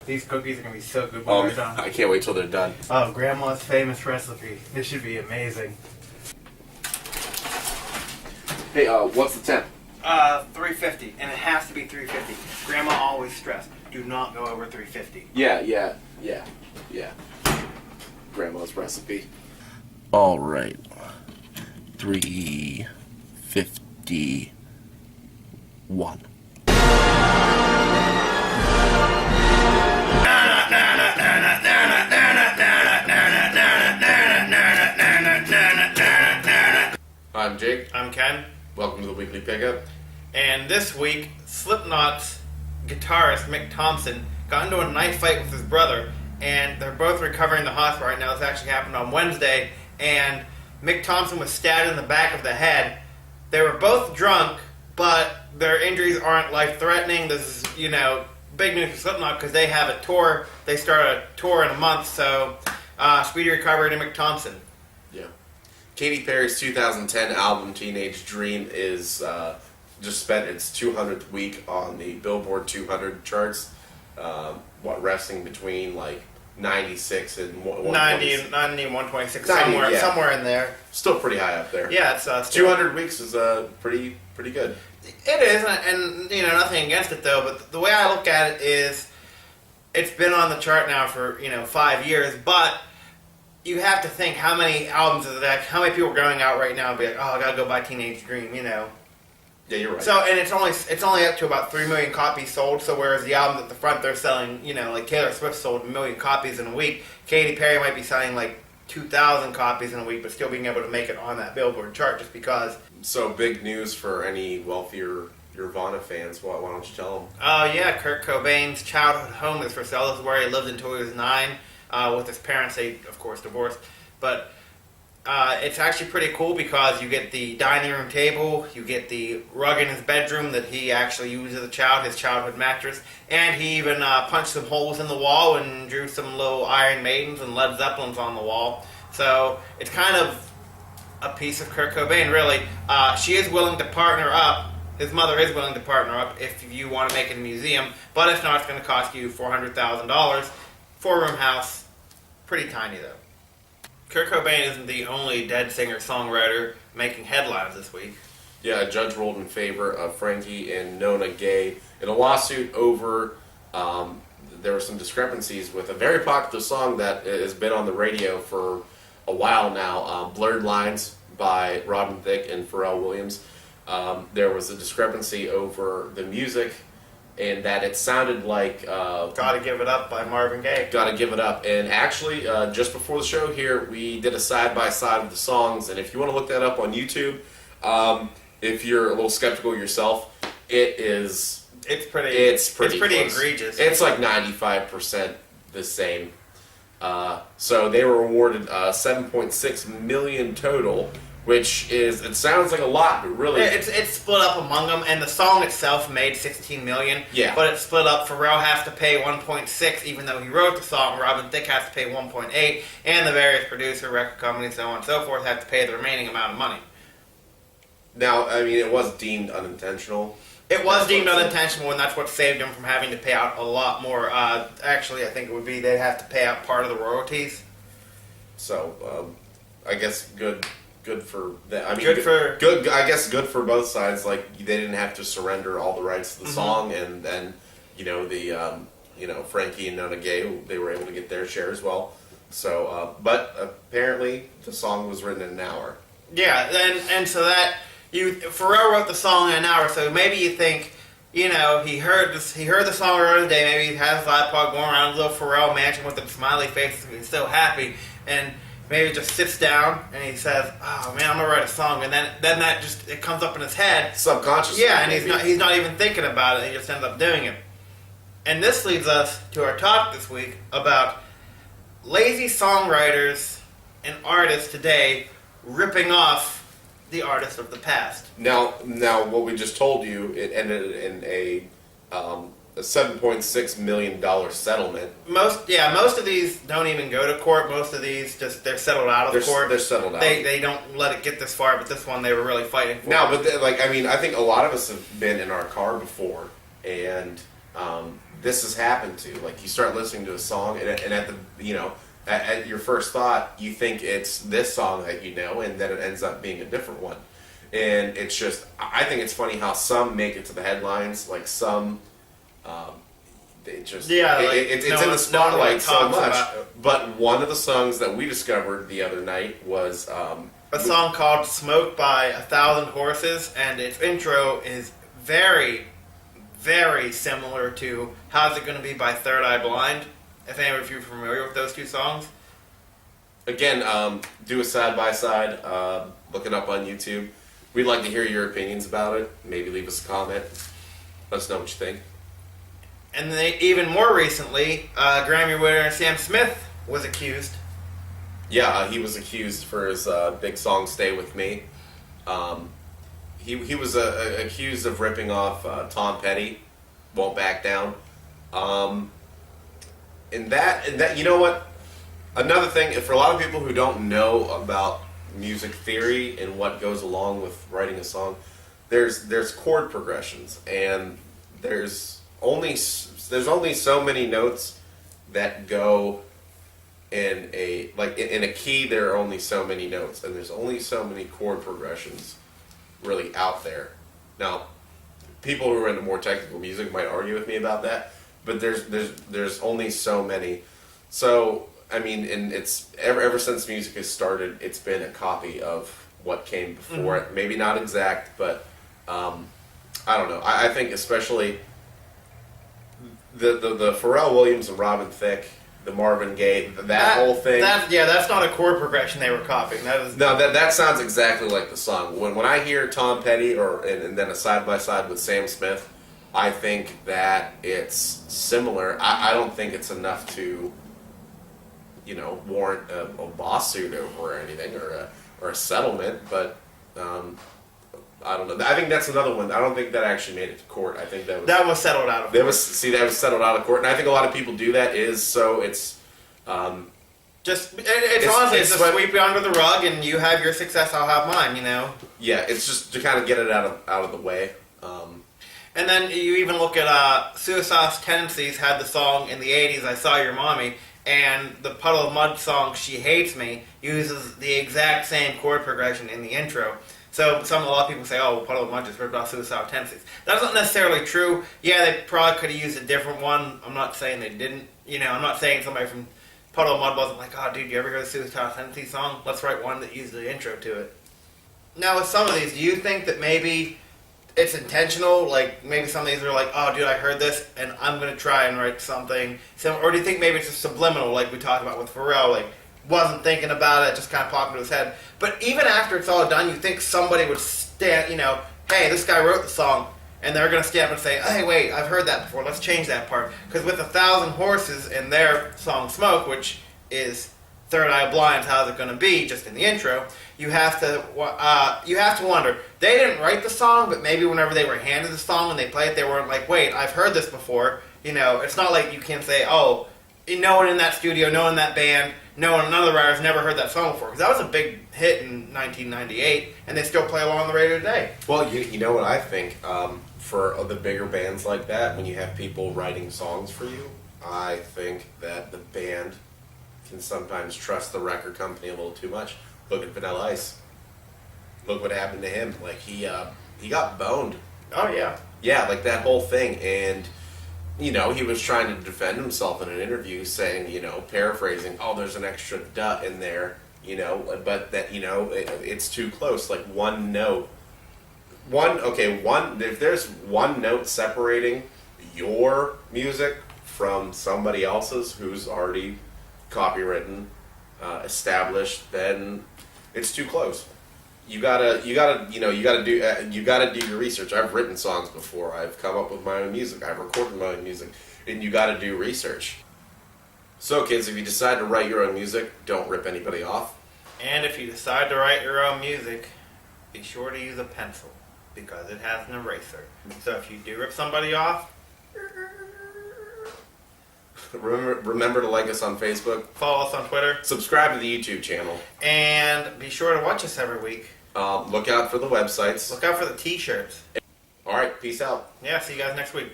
These cookies are going to be so good when Oh, they're done. I can't wait till they're done. Oh, Grandma's famous recipe. This should be amazing. Hey, what's the temp? 350, and it has to be 350. Grandma always stressed, do not go over 350. Yeah. Grandma's recipe. All right. 351. I'm Jake. I'm Ken, Welcome to the Weekly Pickup. and this week, Slipknot's guitarist Mick Thompson got into a knife fight with his brother, and they're both recovering in the hospital right now. This actually happened on Wednesday, and Mick Thompson was stabbed in the back of the head. They were both drunk, but their injuries aren't life-threatening. This is, big news for Slipknot because they have a tour. They start a tour in a month, so speedy recovery to Mick Thompson. Yeah. Katy Perry's 2010 album Teenage Dream is just spent its 200th week on the Billboard 200 charts. Resting between like 96 and 90 and 126, 90, somewhere in there. Still pretty high up there. Yeah, it's still 200 weeks is pretty good. It is, and nothing against it though. But the way I look at it is, it's been on the chart now for 5 years. But you have to think how many albums is that? How many people are going out right now and be like, oh, I gotta go buy Teenage Dream, Yeah, you're right. So, and it's only up to about 3 million copies sold. So whereas the albums at the front they're selling, like Taylor Swift sold 1 million copies in a week, Katy Perry might be selling like 2,000 copies in a week, but still being able to make it on that Billboard chart just because. So big news for any wealthier Nirvana fans. Why don't you tell them? Oh yeah, Kurt Cobain's childhood home is for sale. This is where he lived until he was 9 with his parents. They, of course, divorced. But it's actually pretty cool because you get the dining room table, you get the rug in his bedroom that he actually used as a child, his childhood mattress, and he even punched some holes in the wall and drew some little Iron Maidens and Led Zeppelins on the wall. So it's kind of a piece of Kurt Cobain, really. She is willing to partner up. His mother is willing to partner up if you want to make it a museum, but if not, it's going to cost you $400,000. 4-room house, pretty tiny though. Kurt Cobain isn't the only dead singer-songwriter making headlines this week. Yeah, a judge ruled in favor of Frankie and Nona Gay in a lawsuit over. There were some discrepancies with a very popular song that has been on the radio for a while now, Blurred Lines by Robin Thicke and Pharrell Williams. There was a discrepancy over the music and that it sounded like... Gotta Give It Up by Marvin Gaye. Gotta Give It Up. And actually, just before the show here, we did a side-by-side of the songs, and if you want to look that up on YouTube, if you're a little skeptical yourself, it's pretty close. Egregious. It's like 95% the same. So they were awarded $7.6 million total, which it sounds like a lot, but really... It's split up among them, and the song itself made $16 million. Yeah. But it's split up. Pharrell has to pay $1.6, even though he wrote the song. Robin Thicke has to pay $1.8, and the various producer, record companies, so on and so forth, have to pay the remaining amount of money. Now, I mean, it was deemed unintentional. It was deemed unintentional, and that's what saved them from having to pay out a lot more. Actually, I think it would be they'd have to pay out part of the royalties. So, I guess good for that. I mean, good. I guess good for both sides. Like they didn't have to surrender all the rights to the song, and then Frankie and Nona Gay, they were able to get their share as well. So, but apparently the song was written in an hour. Yeah, and so that Pharrell wrote the song in an hour. So maybe you think, he heard the song earlier in the day. Maybe he has his iPod going around a little Pharrell mansion with a smiley face, and he's so happy, and maybe just sits down and he says, "Oh man, I'm gonna write a song," and then that just it comes up in his head subconsciously. Yeah, and he's not even thinking about it. He just ends up doing it. And this leads us to our talk this week about lazy songwriters and artists today ripping off the artists of the past. Now, what we just told you, it ended in a $7.6 million settlement. Most of these don't even go to court. Most of these they're settled out of court. They're settled out. They don't let it get this far, but this one they were really fighting for. No, but I think a lot of us have been in our car before, and this has happened to. Like, you start listening to a song, and at the, at your first thought, you think it's this song that you know, and then it ends up being a different one. And it's just, I think it's funny how some make it to the headlines, like some, they just, it's in the spotlight so much. But one of the songs that we discovered the other night was a song called "Smoke" by 1,000 Horses, and its intro is very, very similar to "How's It Gonna Be" by Third Eye Blind. If any of you are familiar with those two songs. Again, do a side-by-side, look it up on YouTube. We'd like to hear your opinions about it. Maybe leave us a comment. Let us know what you think. And then even more recently, Grammy winner Sam Smith was accused. Yeah, he was accused for his big song "Stay With Me." He was accused of ripping off Tom Petty, "Won't Back Down." And that, you know what? Another thing, for a lot of people who don't know about music theory and what goes along with writing a song, there's chord progressions, and there's only so many notes that go in a key. There are only so many notes, and there's only so many chord progressions really out there. Now, people who are into more technical music might argue with me about that, but there's only so many. So I mean, and it's ever since music has started, it's been a copy of what came before it. Maybe not exact, but I don't know. I think especially the Pharrell Williams and Robin Thicke, the Marvin Gaye, that whole thing. That's not a chord progression they were copying. That sounds exactly like the song. When I hear Tom Petty and then a side by side with Sam Smith, I think that it's similar. I don't think it's enough to, warrant a lawsuit over or anything or a settlement. But I don't know. I think that's another one. I don't think that actually made it to court. I think that was settled out of court. That was settled out of court, and I think a lot of people do that it's honestly just sweep you under the rug, and you have your success, I'll have mine. Yeah, it's just to kind of get it out of the way. And then you even look at Suicide's Tendencies had the song in the 80s, "I Saw Your Mommy," and the Puddle of Mudd song, "She Hates Me," uses the exact same chord progression in the intro. So a lot of people say, "Oh, Puddle of Mudd just ripped off Suicidal Tendencies." That's not necessarily true. Yeah, they probably could have used a different one. I'm not saying they didn't. I'm not saying somebody from Puddle of Mudd wasn't like, "Oh, dude, you ever hear the Suicidal Tendencies song? Let's write one that uses the intro to it." Now, with some of these, do you think that maybe it's intentional? Like, maybe some of these are like, "Oh, dude, I heard this, and I'm going to try and write something." Or do you think maybe it's just subliminal, like we talked about with Pharrell, like, wasn't thinking about it, just kind of popped into his head? But even after it's all done, you think somebody would stand, "Hey, this guy wrote the song," and they're going to stand up and say, "Hey, wait, I've heard that before, let's change that part." Because with 1,000 Horses in their song "Smoke," which is Third Eye Blind's "How's It Gonna Be," just in the intro, you have to wonder, they didn't write the song, but maybe whenever they were handed the song and they played it, they weren't like, "Wait, I've heard this before." It's not like you can say, "Oh, no one in that studio, no one in that band, none of the writers never heard that song before," because that was a big hit in 1998, and they still play along on the radio today. Well, you know what I think, for the bigger bands like that, when you have people writing songs for you, I think that the band can sometimes trust the record company a little too much. Look at Vanilla Ice. Look what happened to him. Like, he got boned. Oh, yeah. Yeah, like that whole thing. And, he was trying to defend himself in an interview saying, paraphrasing, "Oh, there's an extra duh in there, but that, it's too close. Like one note. If there's one note separating your music from somebody else's who's already copywritten, established, then it's too close. You gotta do your research. I've written songs before. I've come up with my own music. I've recorded my own music, and you gotta do research. So, kids, if you decide to write your own music, don't rip anybody off. And if you decide to write your own music, be sure to use a pencil, because it has an eraser. So if you do rip somebody off, Remember to like us on Facebook. Follow us on Twitter. Subscribe to the YouTube channel. And be sure to watch us every week. Look out for the websites. Look out for the t-shirts. All right, peace out. Yeah, see you guys next week.